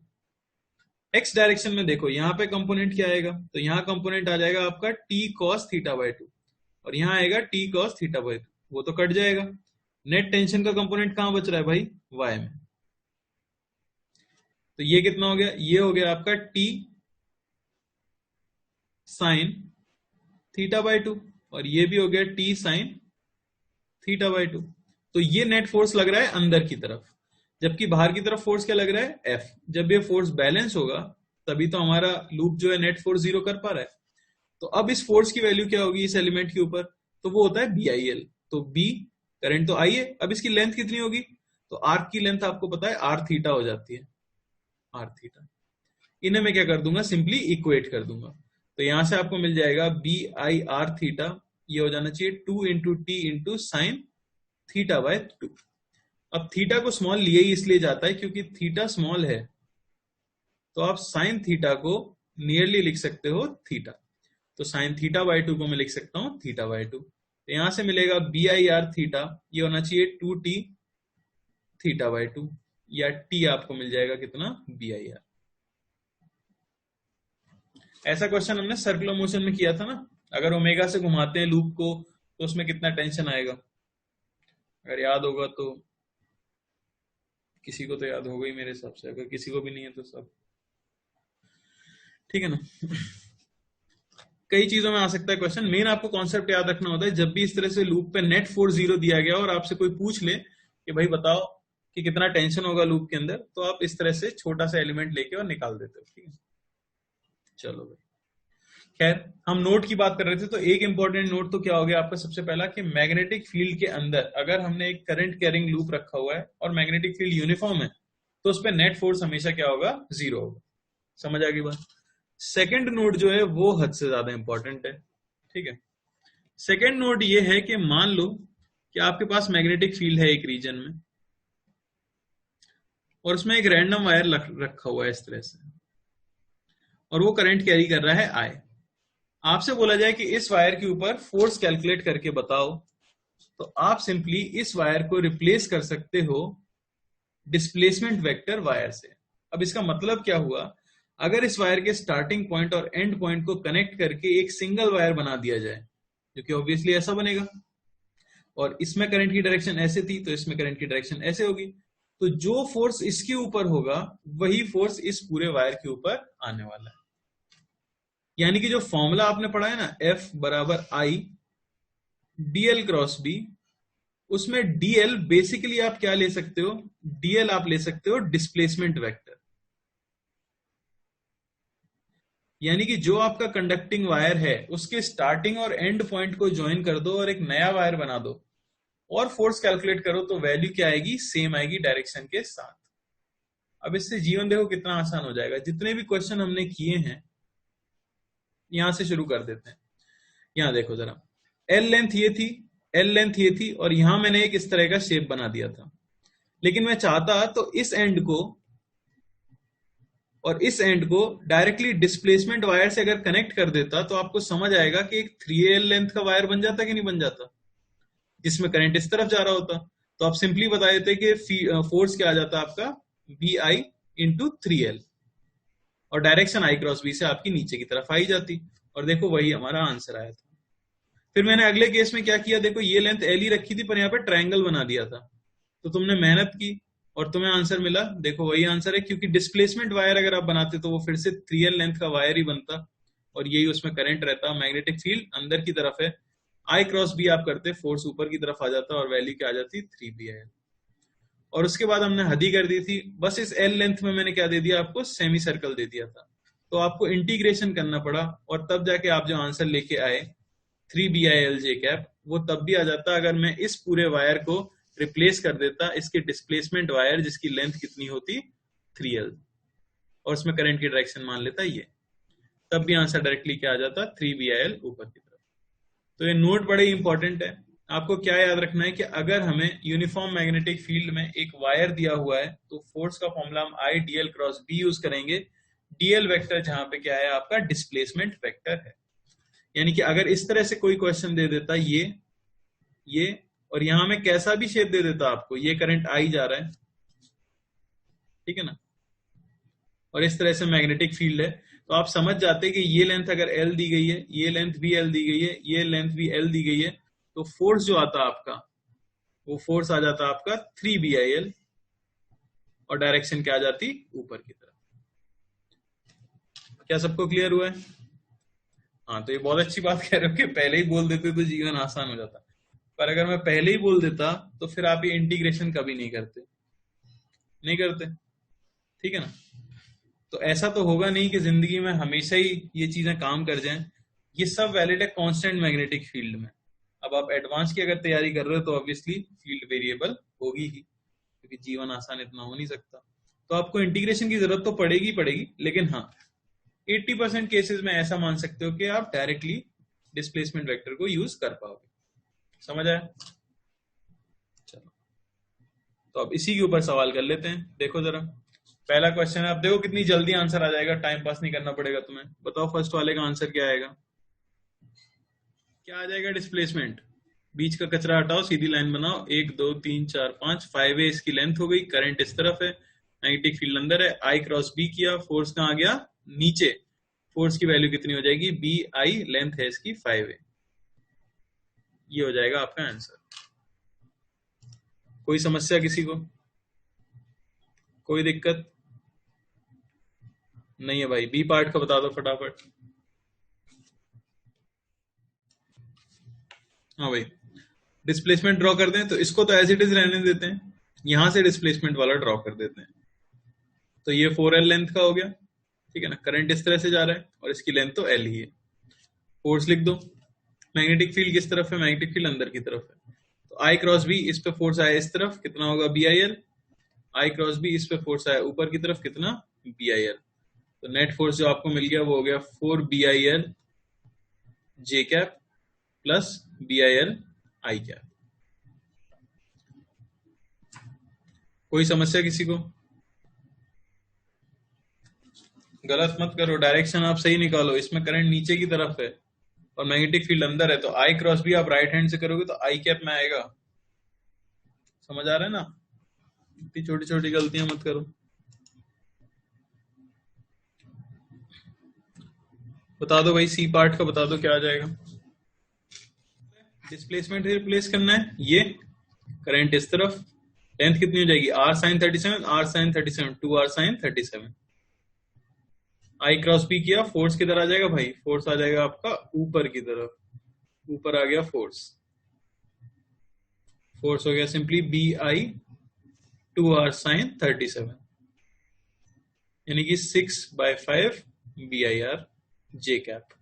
एक्स डायरेक्शन में देखो, यहाँ पे कंपोनेंट क्या आएगा, तो यहाँ कंपोनेंट आ जाएगा आपका t cos θ/2, और यहाँ आएगा t cos θ/2। वो तो कट जाएगा। नेट टेंशन का कंपोनेंट कहां बच रहा है भाई, y में। तो ये कितना हो गया, ये हो गया आपका t sin θ/2, और ये भी हो गया t sin θ/2। तो ये नेट फोर्स लग रहा है अंदर की तरफ, जबकि बाहर की तरफ फोर्स क्या लग रहा है, F। जब ये फोर्स बैलेंस होगा तभी तो हमारा लूप जो है नेट फोर्स 0 कर पा रहा है। तो अब इस फोर्स की वैल्यू क्या होगी इस एलिमेंट के ऊपर, तो वो होता है BIL। तो B करंट तो I है, अब इसकी लेंथ कितनी होगी, तो आर्क की लेंथ आपको पता है आर थीटा हो जाती है, आर थीटा। इन्हें मैं क्या कर दूंगा, सिंपली इक्वेट कर दूंगा। तो यहां से आपको मिल जाएगा बी आई आर थीटा, ये हो जाना चाहिए 2 into T into sine theta by 2। अब थीटा को स्मॉल लिए ही इसलिए जाता है क्योंकि थीटा स्मॉल है, तो आप साइन थीटा को नियरली लिख सकते हो थीटा। तो साइन थीटा बाय 2 को मैं लिख सकता हूं थीटा बाय 2। तो यहां से मिलेगा बी आई आर थीटा, ये होना चाहिए 2t थीटा बाय 2, या t आपको मिल जाएगा कितना, बी आई आर। ऐसा क्वेश्चन हमने सर्कुलर मोशन में किया था ना, अगर ओमेगा से घुमाते हैं लूप को तो उसमें कितना टेंशन आएगा, अगर याद होगा तो। किसी को तो याद होगा ही मेरे हिसाब से, अगर किसी को भी नहीं है तो सब ठीक है ना। कई चीजों में आ सकता है क्वेश्चन, मेन आपको कॉन्सेप्ट याद रखना होता है। जब भी इस तरह से लूप पे नेट फोर्स 0 दिया गया और आपसे कोई पूछ ले कि भाई बताओ कि कितना टेंशन होगा लूप के अंदर, तो आप इस तरह से छोटा सा एलिमेंट लेके और निकाल देते हो, ठीक है। चलो भाई, खैर हम नोट की बात कर रहे थे, तो एक इंपॉर्टेंट नोट तो क्या हो गया आपका सबसे पहला, कि मैग्नेटिक फील्ड के अंदर अगर हमने एक करंट कैरिंग लूप रखा हुआ है और मैग्नेटिक फील्ड यूनिफॉर्म है, तो उस पर नेट फोर्स हमेशा क्या होगा, 0 होगा। समझ आ गई बात। सेकंड नोट जो है वो हद से ज्यादा इंपॉर्टेंट है, ठीक है। सेकंड नोट ये है कि मान लो कि आपके पास मैग्नेटिक फील्ड है एक रीजन में, और उसमें एक रैंडम वायर रखा हुआ है इस तरह से, और वो करंट कैरी कर रहा है आई। आपसे बोला जाए कि इस वायर के ऊपर फोर्स कैलकुलेट करके बताओ, तो आप सिंपली इस वायर को रिप्लेस कर सकते हो डिस्प्लेसमेंट वेक्टर वायर से। अब इसका मतलब क्या हुआ, अगर इस वायर के स्टार्टिंग पॉइंट और एंड पॉइंट को कनेक्ट करके एक सिंगल वायर बना दिया जाए, जो कि ऑब्वियसली ऐसा बनेगा, और इसमें करंट की डायरेक्शन ऐसे थी तो इसमें करंट की डायरेक्शन ऐसे होगी, तो जो फोर्स इसके ऊपर होगा वही फोर्स इस पूरे वायर के ऊपर आने वाला है। यानी कि जो फॉर्मूला आपने पढ़ा है ना, F बराबर आई डीएल क्रॉस बी, उसमें डीएल बेसिकली आप क्या ले सकते हो, डीएल आप ले सकते हो डिस्प्लेसमेंट वेक्टर। यानी कि जो आपका कंडक्टिंग वायर है उसके स्टार्टिंग और एंड पॉइंट को ज्वाइन कर दो और एक नया वायर बना दो, और फोर्स कैलकुलेट करो, तो वैल्यू क्या आएगी, सेम आएगी डायरेक्शन के साथ। अब इससे जीवन देखो कितना आसान हो जाएगा। जितने भी क्वेश्चन हमने किए हैं, यहां से शुरू कर देते हैं। यहां देखो जरा, एल लेंथ ये थी, एल लेंथ ये थी, और यहां मैंने एक इस तरह का शेप बना दिया था। लेकिन मैं चाहता तो इस एंड को और इस एंड को डायरेक्टली डिस्प्लेसमेंट वायर से अगर कनेक्ट कर देता, तो आपको समझ आएगा कि एक 3L लेंथ का वायर बन जाता कि नहीं बन जाता, जिसमें करंट इस तरफ जा रहा होता। तो आप सिंपली बता देते कि फोर्स क्या आ जाता आपका, बी आई इंटू 3L, और डायरेक्शन आई क्रॉस बी से आपकी नीचे की तरफ आई जाती, और देखो वही हमारा आंसर आया था। फिर मैंने अगले केस में क्या किया, देखो ये लेंथ एल ही रखी थी, पर यहाँ पे ट्रायंगल बना दिया था, तो तुमने मेहनत की और तुम्हें आंसर मिला, देखो वही आंसर है, क्योंकि डिस्प्लेसमेंट वायर अगर आप बनाते तो वो फिर से 3L लेंथ का वायर ही बनता, और यही उसमें करंट रहता। मैग्नेटिक फील्ड अंदर की तरफ है, आई क्रॉस बी आप करते, फोर्स ऊपर की तरफ आ जाता, और वैल्यू क्या आ जाती, 3BI। और उसके बाद हमने हदी कर दी थी, बस इस एल लेंथ में मैंने क्या दे दिया आपको, सेमी सर्कल दे दिया था। तो आपको इंटीग्रेशन करना पड़ा, और तब जाके आप जो आंसर लेके आए 3BILJ कैप, वो तब भी आ जाता अगर मैं इस पूरे वायर को रिप्लेस कर देता इसके डिस्प्लेसमेंट वायर, जिसकी लेंथ कितनी होती, 3L, और उसमें करंट की डायरेक्शन मान लेता ये, तब भी आंसर डायरेक्टली क्या आ जाता, 3BIL ऊपर की तरफ। तो ये नोट बड़े इंपॉर्टेंट है। आपको क्या याद रखना है कि अगर हमें यूनिफॉर्म मैग्नेटिक फील्ड में एक वायर दिया हुआ है, तो फोर्स का फॉर्मूला हम आई डीएल क्रॉस बी यूज करेंगे। डीएल वेक्टर जहां पे क्या है आपका, डिस्प्लेसमेंट वेक्टर है। यानी कि अगर इस तरह से कोई क्वेश्चन दे देता, ये और यहां में कैसा भी शेप दे देता आपको, ये करंट आई जा रहा है, ठीक है ना, और इस तरह से मैग्नेटिक फील्ड है, तो आप समझ जाते कि ये लेंथ अगर एल दी गई है, ये लेंथ भी एल दी गई है, ये लेंथ भी एल दी गई है, तो फोर्स जो आता आपका, वो फोर्स आ जाता आपका 3BIL, और डायरेक्शन क्या आ जाती, ऊपर की तरफ। क्या सबको क्लियर हुआ है? हाँ, तो ये बहुत अच्छी बात कह रहे हो कि पहले ही बोल देते तो जीवन आसान हो जाता, पर अगर मैं पहले ही बोल देता तो फिर आप ये इंटीग्रेशन कभी नहीं करते, ठीक है ना। तो ऐसा तो होगा नहीं कि जिंदगी में हमेशा ही ये चीजें काम कर जाएं। ये सब वैलिड है कांस्टेंट मैग्नेटिक फील्ड में। अब आप एडवांस की अगर तैयारी कर रहे हो तो ऑब्वियसली फील्ड वेरिएबल होगी ही, क्योंकि जीवन आसान इतना हो नहीं सकता। तो आपको इंटीग्रेशन की जरूरत तो पड़ेगी पड़ेगी, लेकिन हाँ 80% केसेस में ऐसा मान सकते हो कि आप डायरेक्टली डिस्प्लेसमेंट वेक्टर को यूज कर पाओगे। समझ आया? चलो, तो अब इसी के ऊपर सवाल कर लेते हैं। देखो जरा, पहला क्वेश्चन है, आप देखो कितनी जल्दी आंसर आ जाएगा, टाइम पास नहीं करना पड़ेगा तुम्हें। बताओ फर्स्ट वाले का आंसर क्या आएगा? क्या आ जाएगा? डिस्प्लेसमेंट। बीच का कचरा हटाओ, सीधी लाइन बनाओ, 1 2 3 4 5, 5 है, इसकी लेंथ हो गई, करंट इस तरफ है, मैग्नेटिक फील्ड अंदर है, आई क्रॉस बी किया, फोर्स कहां गया? नीचे। फोर्स की वैल्यू कितनी हो जाएगी? बी आई, लेंथ है इसकी 5 है। ये हो जाएगा आपका आंसर। कोई समस्या किसी को? कोई दिक्कत नहीं है भाई? बी पार्ट का बता दो फटाफट। हाँ भाई, डिस्प्लेसमेंट ड्रॉ कर दें तो इसको तो एज इट इज रहने देते हैं, यहां से डिस्प्लेसमेंट वाला ड्रॉ कर देते हैं। तो ये 4L लेंथ का हो गया, ठीक है ना। करंट इस तरह से जा रहा है और इसकी लेंथ तो L ही है। फोर्स लिख दो। मैग्नेटिक फील्ड किस तरफ है? मैग्नेटिक फील्ड अंदर की तरफ है। तो आई क्रॉस बी, इस पे फोर्स आया इस तरफ, कितना होगा? B I L. I cross B, इस पे फोर्स आया ऊपर की तरफ, कितना? B I L. तो नेट फोर्स जो आपको मिल गया वो हो गया 4 B I L J cap plus B I L I cap. कोई समस्या किसी को? गलत मत करो, डायरेक्शन आप सही निकालो। इसमें करंट नीचे की तरफ है और मैग्नेटिक फील्ड अंदर है, तो आई क्रॉस भी आप राइट हैंड से करोगे तो आई कैप में आएगा। समझ आ रहा है ना? इतनी छोटी छोटी गलतियां मत करो। बता दो भाई, सी पार्ट का बता दो क्या आ जाएगा। डिस्प्लेसमेंट रिप्लेस करना है, ये करंट इस तरफ, लेंथ कितनी हो जाएगी? R sine 37, R sine 37, 2 R sine 37। I cross B किया, फोर्स किधर आ जाएगा भाई? फोर्स आ जाएगा आपका ऊपर की तरफ, ऊपर आ गया फोर्स। फोर्स हो गया simply B I 2 R sine 37, यानी कि 6/5 B I R J cap.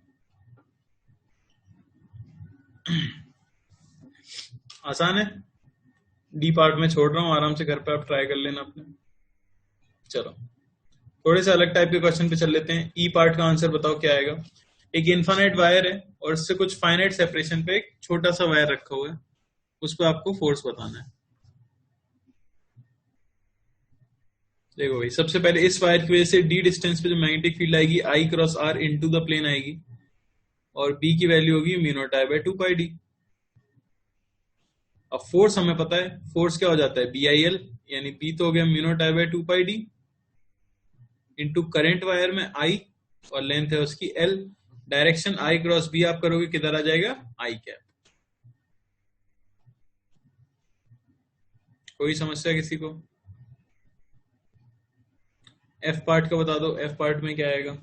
आसान है। डी पार्ट में छोड़ रहा हूं, आराम से घर पे आप ट्राई कर लेना अपने। चलो थोड़े से अलग टाइप के क्वेश्चन पे चल लेते हैं। ई पार्ट का आंसर बताओ क्या आएगा। एक इनफाइनाइट वायर है और इससे कुछ फाइनाइट सेपरेशन पे एक छोटा सा वायर रखा हुआ है, उस पर आपको फोर्स बताना है। देखो भाई, सबसे पहले इस वायर की वजह से डी डिस्टेंस पे जो मैग्नेटिक फील्ड आएगी I cross R into the plane आएगी, और बी की वैल्यू होगी mu naught I by 2 pi D. अब फोर्स हमें पता है, फोर्स क्या हो जाता है? बी आई एल, यानी बी तो हो गया mu naught I by 2 pi D into current wire में आई, और लेंथ है उसकी L. Direction I cross B आप करोगे किधर आ जाएगा? I cap. कोई समस्या किसी को? एफ पार्ट का बता दो, एफ पार्ट में क्या आएगा?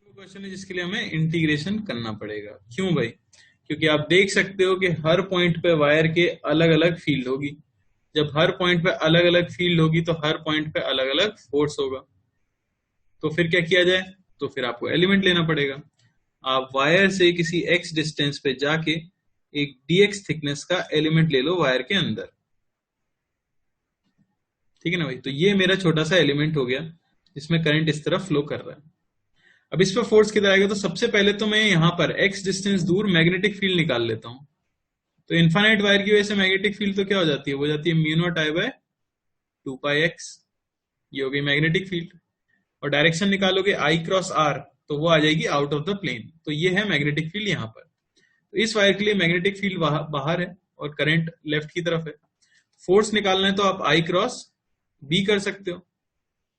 क्वेश्चन है जिसके लिए हमें इंटीग्रेशन करना पड़ेगा। क्यों भाई? क्योंकि आप देख सकते हो कि हर पॉइंट पे वायर के अलग अलग फील्ड होगी। जब हर पॉइंट पे अलग अलग फील्ड होगी तो हर पॉइंट पे अलग अलग फोर्स होगा। तो फिर क्या किया जाए? तो फिर आपको एलिमेंट लेना पड़ेगा। आप वायर से किसी x डिस्टेंस पे जाके एक dx थिकनेस का एलिमेंट ले लो वायर के अंदर, ठीक है ना भाई। तो ये मेरा छोटा सा एलिमेंट हो गया जिसमें करंट इस तरफ फ्लो कर रहा है। अब इस पर फोर्स किधर आएगा? तो सबसे पहले तो मैं यहां पर x डिस्टेंस दूर मैग्नेटिक फील्ड निकाल लेता हूं। तो इनफाइनाइट वायर की वजह से मैग्नेटिक फील्ड तो क्या हो जाती है? वो जाती है mu naught I by 2 pi x. ये हो गई मैग्नेटिक फील्ड। और डायरेक्शन निकालोगे आई क्रॉस आर, तो वो आ जाएगी आउट ऑफ द प्लेन। तो ये है मैग्नेटिक फील्ड यहां पर। तो इस वायर के लिए मैग्नेटिक फील्ड बाहर है और करंट लेफ्ट की तरफ है। फोर्स निकालना है तो आप आई क्रॉस बी कर सकते हो,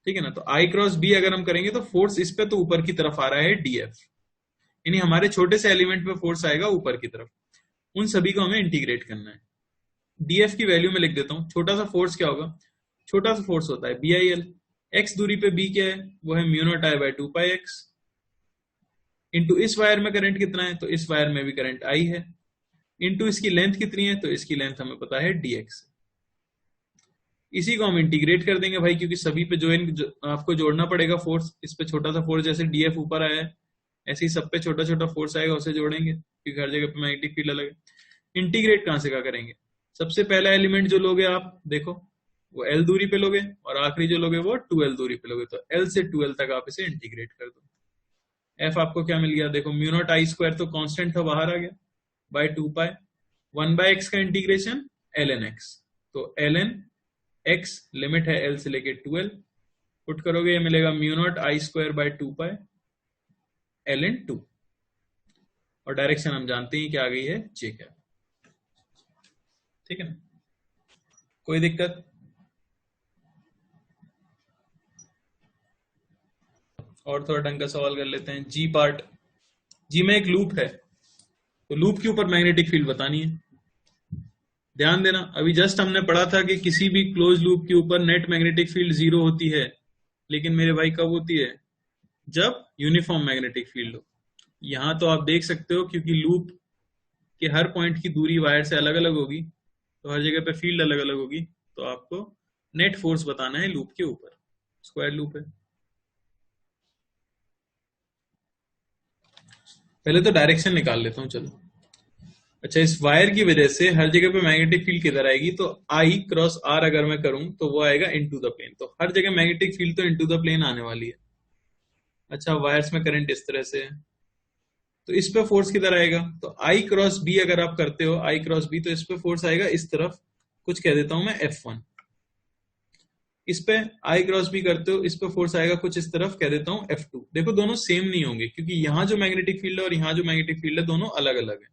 ठीक है ना। तो आई क्रॉस बी अगर हम करेंगे तो फोर्स इस पे तो ऊपर की तरफ आ रहा है डीएफ, यानी हमारे छोटे से एलिमेंट पे फोर्स आएगा ऊपर की तरफ। उन सभी को हमें इंटीग्रेट करना है। डीएफ की वैल्यू में लिख देता हूं। छोटा सा फोर्स क्या होगा? छोटा सा फोर्स होता है बी आई एल। एक्स दूरी पे बी क्या है? वो है mu naught I by 2 pi x. Into इस वायर में करंट कितना है? तो इस वायर में भी करंट आई है। इंटू इसकी लेंथ कितनी है? तो इसकी लेंथ हमें पता है dx। इसी को हम इंटीग्रेट कर देंगे भाई, क्योंकि सभी पे आपको जोड़ना पड़ेगा फोर्स। इस पे छोटा सा फोर्स जैसे df ऊपर आया है, ऐसे ही सब पे छोटा छोटा फोर्स आएगा, उसे जोड़ेंगे क्योंकि हर जगह पे मैग्नेटिक फील्ड अलग है। इंटीग्रेट कहां से क्या करेंगे? सबसे पहला एलिमेंट जो लोगे आप देखो वो L दूरी पे लोगे और आखिरी जो लोगे वो 2L दूरी पे लोगे, तो L से 2L तक आप इसे इंटीग्रेट कर दो। F आपको क्या मिल गया, देखो म्यू नॉट आई स्क्वायर तो कांस्टेंट था, बाहर आ गया, बाय 2 पाई 1 बाय x का इंटीग्रेशन ln x, तो ln x लिमिट है L से लेके 2L, पुट करोगे ये मिलेगा mu naught I square by 2 pi ln 2, और डायरेक्शन हम जानते हैं कि आ गई है j कैप। ठीक है ना, कोई दिक्कत? और थोड़ा ढंग का सवाल कर लेते हैं। जी पार्ट, जी में एक लूप है, तो लूप के ऊपर मैग्नेटिक फील्ड बतानी है। ध्यान देना, अभी जस्ट हमने पढ़ा था कि किसी भी क्लोज लूप के ऊपर नेट मैग्नेटिक फील्ड 0 होती है, लेकिन मेरे भाई कब होती है, जब यूनिफॉर्म मैग्नेटिक फील्ड हो। यहां तो आप देख सकते हो क्योंकि लूप के हर पॉइंट की दूरी वायर से अलग अलग होगी, तो हर जगह पे फील्ड अलग अलग होगी, तो आपको नेट फोर्स बताना है लूप के ऊपर। स्क्वायर लूप है। पहले तो डायरेक्शन निकाल लेता हूं, चलो। अच्छा, इस वायर की वजह से हर जगह पे मैग्नेटिक फील्ड किधर आएगी, तो I क्रॉस R अगर मैं करूं तो वो आएगा इनटू द प्लेन, तो हर जगह मैग्नेटिक फील्ड तो इनटू द प्लेन आने वाली है। अच्छा, वायर्स में करंट इस तरह से है, तो इस पे फोर्स किधर आएगा, तो I क्रॉस B अगर आप करते हो I क्रॉस B, तो इस पे फोर्स आएगा इस तरफ, कुछ कह देता हूं मैं F1। इस पे I क्रॉस B करते हो, इस पे फोर्स आएगा कुछ इस तरफ, कह देता हूं F2। देखो दोनों सेम नहीं होंगे क्योंकि यहां जो मैग्नेटिक फील्ड है और यहां जो मैग्नेटिक फील्ड है दोनों अलग अलग है।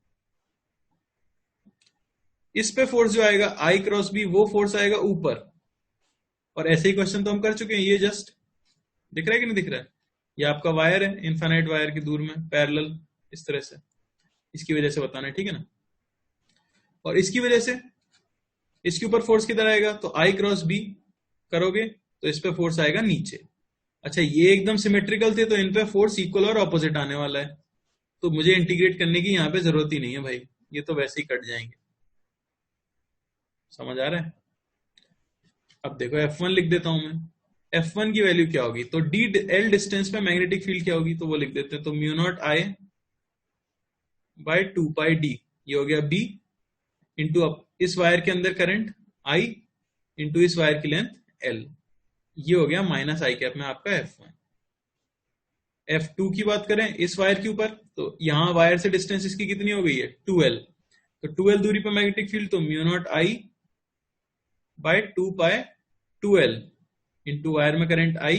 इस पे फोर्स जो आएगा I क्रॉस B, वो फोर्स आएगा ऊपर, और ऐसे ही क्वेश्चन तो हम कर चुके हैं। ये जस्ट दिख रहा है कि नहीं दिख रहा है, ये आपका वायर है, इनफाइनाइट वायर की दूर में पैरेलल इस तरह से, इसकी वजह से बताना है, ठीक है ना। और इसकी वजह से इसके ऊपर फोर्स किधर आएगा, तो I क्रॉस B करोगे तो इस पे फोर्स आएगा नीचे। अच्छा, ये एकदम सिमेट्रिकल थे तो इन पे फोर्स इक्वल और ऑपोजिट आने वाला है, तो मुझे इंटीग्रेट करने की यहाँ पे जरूरत ही नहीं है भाई, ये तो वैसे ही कट जाएंगे। समझ आ रहा है? अब देखो F1 लिख देता हूं मैं। F1 की वैल्यू क्या होगी, तो डी एल डिस्टेंस पे मैग्नेटिक फील्ड क्या होगी, तो वो लिख देते हैं, तो mu naught I by 2 pi D, ये हो गया B इंटू अब इस वायर के अंदर करंट I इंटू इस वायर की लेंथ L, ये हो गया माइनस आई कैप में आपका F1। F2 की बात करें इस वायर के ऊपर, तो यहां वायर से डिस्टेंस इसकी कितनी हो गई है 2L, तो 2L दूरी पर मैग्नेटिक फील्ड, तो mu naught I by 2 pi 2L into wire में करंट I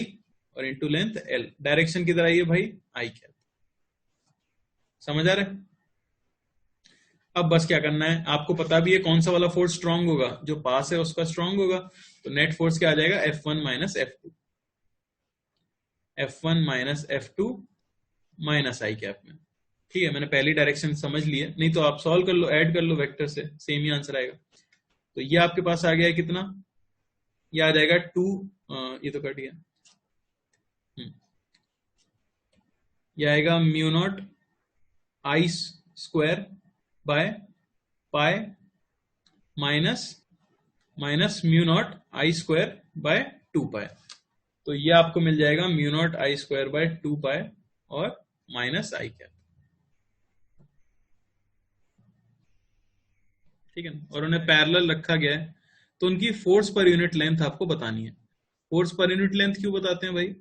और इंटू लेंथ L। डायरेक्शन किधर आई है भाई, I कैप। समझ आ रहा है? अब बस क्या करना है, आपको पता भी है कौन सा वाला फोर्स स्ट्रांग होगा, जो पास है उसका स्ट्रांग होगा, तो नेट फोर्स क्या आ जाएगा, F1 minus F2, F1 minus F2 minus I cap में। ठीक है, मैंने पहली डायरेक्शन समझ ली है, नहीं तो आप सॉल्व कर लो, ऐड कर लो वेक्टर से, सेम ही आंसर आएगा। तो ये आपके पास आ गया है कितना, ये आ जाएगा 2, ये तो कट गया, ये आएगा mu naught I square by pi minus minus mu naught I square by 2 पाई, तो ये आपको मिल जाएगा mu naught I square by 2 पाई और माइनस आई कैप। ठीक है ना, और उन्हें पैरेलल रखा गया है, तो उनकी फोर्स पर यूनिट लेंथ आपको बतानी है। फोर्स पर यूनिट लेंथ क्यों बताते हैं भाई,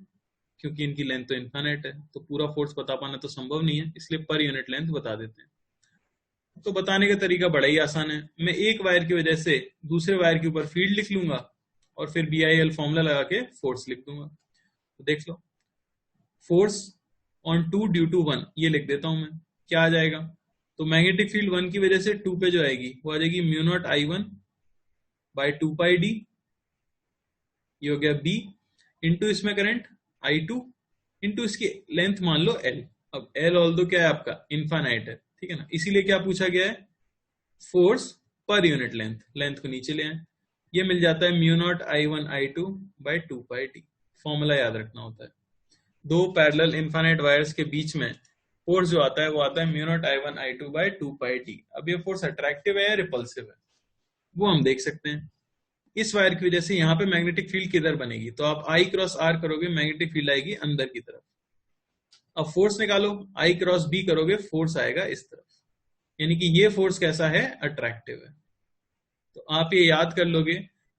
क्योंकि इनकी लेंथ तो इनफाइनाइट है, तो पूरा फोर्स बता पाना तो संभव नहीं है, इसलिए पर यूनिट लेंथ बता देते हैं। तो बताने का तरीका बड़ा ही आसान है, मैं एक वायर की वजह से दूसरे वायर के ऊपर फील्ड लिख लूंगा और फिर BIL फॉर्मूला लगा के फोर्स लिख दूंगा। तो देख लो, फोर्स ऑन 2 ड्यू टू 1, ये लिख देता हूं मैं, क्या आ जाएगा, तो मैग्नेटिक फील्ड 1 की वजह से 2 पे जो आएगी वो आ जाएगी mu naught I1 bye 2 pi D, ये हो गया B इंटू इसमें करंट I2 इंटू इसकी लेंथ मान लो L। अब L ऑल्दो क्या है आपका इनफाइनाइट है, ठीक है ना, इसीलिए क्या पूछा गया है, force per unit length, length को नीचे ले आए, ये मिल जाता है mu naught I1 I2 by 2 pi D. Formula याद रखना होता है, दो पैरेलल इनफाइनाइट वायर्स के बीच में फोर्स जो आता है वो आता है mu naught I1 I2 by 2 pi D. अब ये फोर्स अट्रैक्टिव है या रिपल्सिव है वो हम देख सकते हैं। इस वायर की वजह से यहाँ पे मैग्नेटिक फील्ड किधर बनेगी, तो आप I क्रॉस R करोगे, मैग्नेटिक फील्ड आएगी अंदर की तरफ। अब फोर्स निकालो, I क्रॉस B करोगे, फोर्स आएगा इस तरफ, यानी कि ये फोर्स कैसा है, अट्रैक्टिव है। तो आप ये याद कर लोगे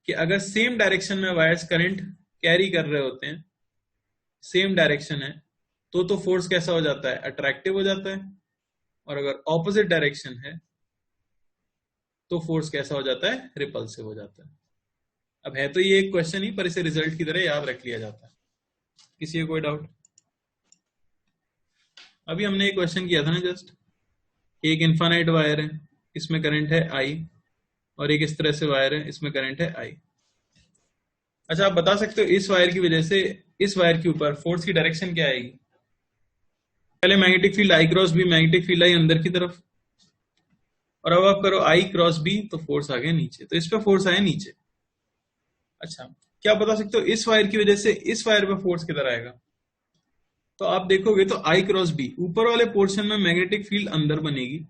कि अगर सेम डायरेक्शन में वायर्स करंट कैरी कर रहे होते हैं, सेम डायरेक्शन है, तो फोर्स कैसा हो जाता है, अट्रैक्टिव हो जाता है, और अगर ऑपोजिट डायरेक्शन है तो फोर्स कैसा हो जाता है, रिपल्सिव हो जाता है। अब है तो ये एक क्वेश्चन ही, पर इसे रिजल्ट की तरह याद रख लिया जाता है। किसी को कोई डाउट? अभी हमने एक क्वेश्चन किया था ना जस्ट, एक इनफाइनाइट वायर है, इसमें करंट है आई, और एक इस तरह से वायर है, इसमें करंट है आई। अच्छा, आप बता सकते हो इस वायर की वजह से इस वायर के ऊपर फोर्स की डायरेक्शन क्या आएगी? पहले magnetic field I cross B, magnetic field I अंदर की तरफ, और अब आप करो आई क्रॉस बी, तो फोर्स आ गया नीचे, तो इस पे फोर्स आया नीचे। अच्छा, क्या बता सकते हो इस वायर की वजह से इस वायर पे फोर्स किधर आएगा? तो आप देखोगे तो आई क्रॉस बी, ऊपर वाले पोर्शन में मैग्नेटिक फील्ड अंदर बनेगी,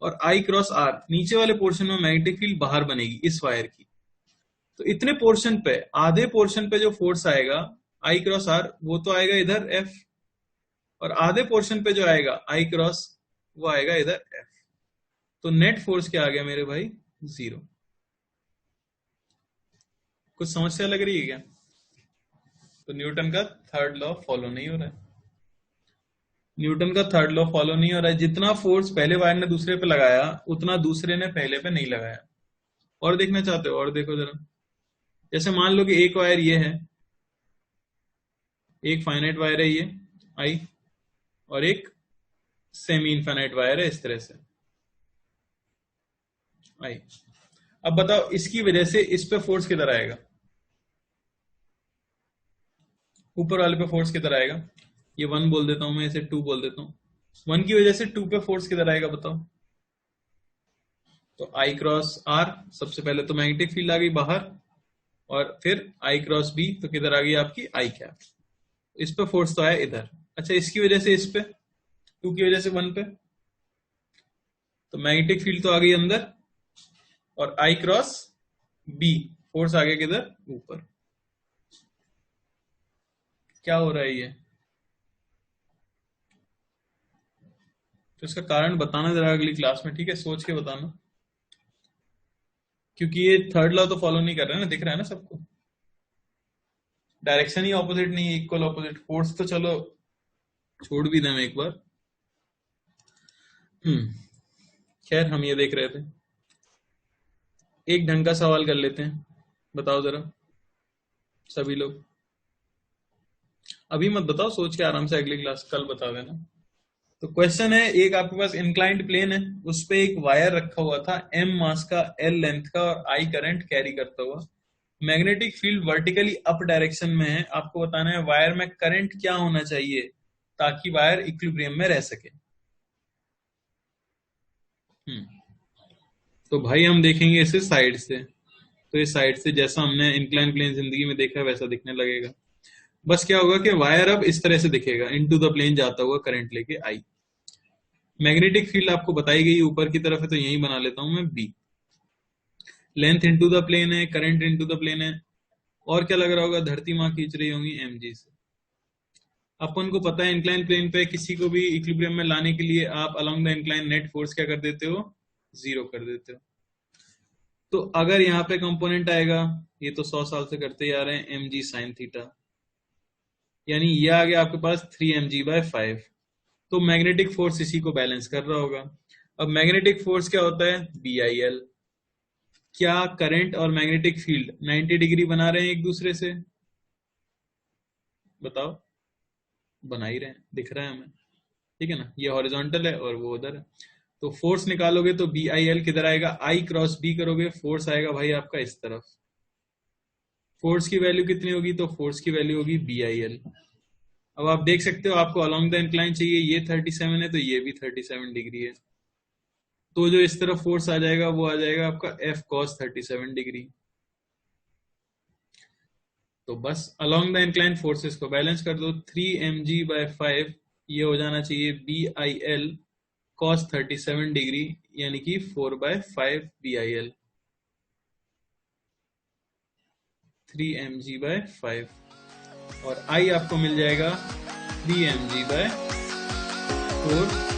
और आई क्रॉस आर, नीचे वाले पोर्शन में मैग्नेटिक फील्ड बाहर बनेगी इस वायर की। तो इतने पोर्शन पे, आधे पोर्शन पे जो फोर्स आएगा आई क्रॉस आर, वो तो आएगा इधर एफ, और आधे पोर्शन पे जो आएगा आई क्रॉस, वो आएगा इधर एफ। तो नेट फोर्स क्या आ गया मेरे भाई? 0। कुछ समस्या लग रही है क्या? तो न्यूटन का थर्ड लॉ फॉलो नहीं हो रहा है। न्यूटन का थर्ड लॉ फॉलो नहीं हो रहा है। जितना फोर्स पहले वायर ने दूसरे पे लगाया, उतना दूसरे ने पहले पे नहीं लगाया। और देखना चाहते हो? और देखो जरा, जैसे मान लो कि एक वायर ये है, एक फाइनाइट वायर है ये आई, और एक सेमी इनफाइनाइट वायर है इस तरह से आई। अब बताओ इसकी वजह से इस पे फोर्स किधर आएगा? ऊपर वाले पे फोर्स किधर आएगा? ये 1 बोल देता हूं मैं, इसे 2 बोल देता हूं। 1 की वजह से 2 पे फोर्स किधर आएगा बताओ? तो आई क्रॉस आर, सबसे पहले तो मैग्नेटिक फील्ड आ गई बाहर, और फिर आई क्रॉस बी, तो किधर आ गई आपकी आई कैप। इस पे फोर्स तो आया इधर। अच्छा, इसकी वजह से इस पे, 2 की वजह से 1 पे, तो मैग्नेटिक फील्ड तो आ गई अंदर, और आई क्रॉस बी, फोर्स आ गया किधर? ऊपर। क्या हो रहा है ये? तो इसका कारण बताना जरा अगली क्लास में, ठीक है? सोच के बताना, क्योंकि ये थर्ड लॉ तो फॉलो नहीं कर रहे ना, दिख रहा है ना सबको। डायरेक्शन ही ऑपोजिट नहीं है, इक्वल ऑपोजिट। फोर्स तो चलो छोड़ भी दें एक बार। खैर, हम ये देख रहे थे, एक ढंग का सवाल कर लेते हैं। बताओ जरा सभी लोग, अभी मत बताओ, सोच के आराम से अगली क्लास कल बता देना। तो क्वेश्चन है, एक आपके पास इंक्लाइंड प्लेन है, उस पे एक वायर रखा हुआ था m मास का, l लेंथ का, और I करंट कैरी करता हुआ। Magnetic field vertically up direction में है। आपको बताना है वायर में करंट क्या होना चाहिए ताकि वायर इक्विलिब्रियम में रह सके। तो भाई हम देखेंगे इसे साइड से, तो इस साइड से जैसा हमने इंक्लाइन प्लेन जिंदगी में देखा है वैसा दिखने लगेगा। बस क्या होगा कि वायर अब इस तरह से दिखेगा, इनटू द प्लेन जाता हुआ करंट लेके आई। मैग्नेटिक फील्ड आपको बताई गई ऊपर की तरफ है, तो यही बना लेता हूं मैं B. Length into the plane है, करंट इनटू द प्लेन है, और क्या लग रहा होगा? धरती माँ खींच रही होंगी mg से। अपन को पता है इंक्लाइन प्लेन पे किसी को भी इक्विलिब्रियम में लाने के लिए आप along the incline net force क्या कर देते हो? 0 कर देते हो। तो अगर यहाँ पे कंपोनेंट आएगा, ये तो 100 साल से करते ही आ रहे हैं, mg sin थीटा, यानी ये आ गया आपके पास 3mg/5। तो मैग्नेटिक फोर्स इसी को बैलेंस कर रहा होगा। अब मैग्नेटिक फोर्स क्या होता है? BIL। क्या करंट और मैग्नेटिक फील्ड 90 डिग्री बना रहे हैं एक दूसरे से? बताओ। बना ही रहे हैं, दिख रहा है हमें, ठीक है ना? ये हॉरिजॉन्टल है और वो उधर है। तो फोर्स निकालोगे तो BIL किधर आएगा? I क्रॉस B करोगे, फोर्स आएगा भाई आपका इस तरफ। फोर्स की वैल्यू कितनी होगी? तो फोर्स की वैल्यू होगी BIL। अब आप देख सकते हो आपको अलोंग द इंक्लाइन चाहिए, ये 37 है तो ये भी 37 डिग्री है, तो जो इस तरफ फोर्स आ जाएगा वो आ जाएगा आपका F cos 37 डिग्री। तो बस अलोंग द इंक्लाइन फोर्सेस को बैलेंस कर दो, 3mg/5 ये हो जाना चाहिए BIL cos 37 डिग्री, यानी कि 4/5 BIL, 3mg/5, और I आपको मिल जाएगा 3mg/4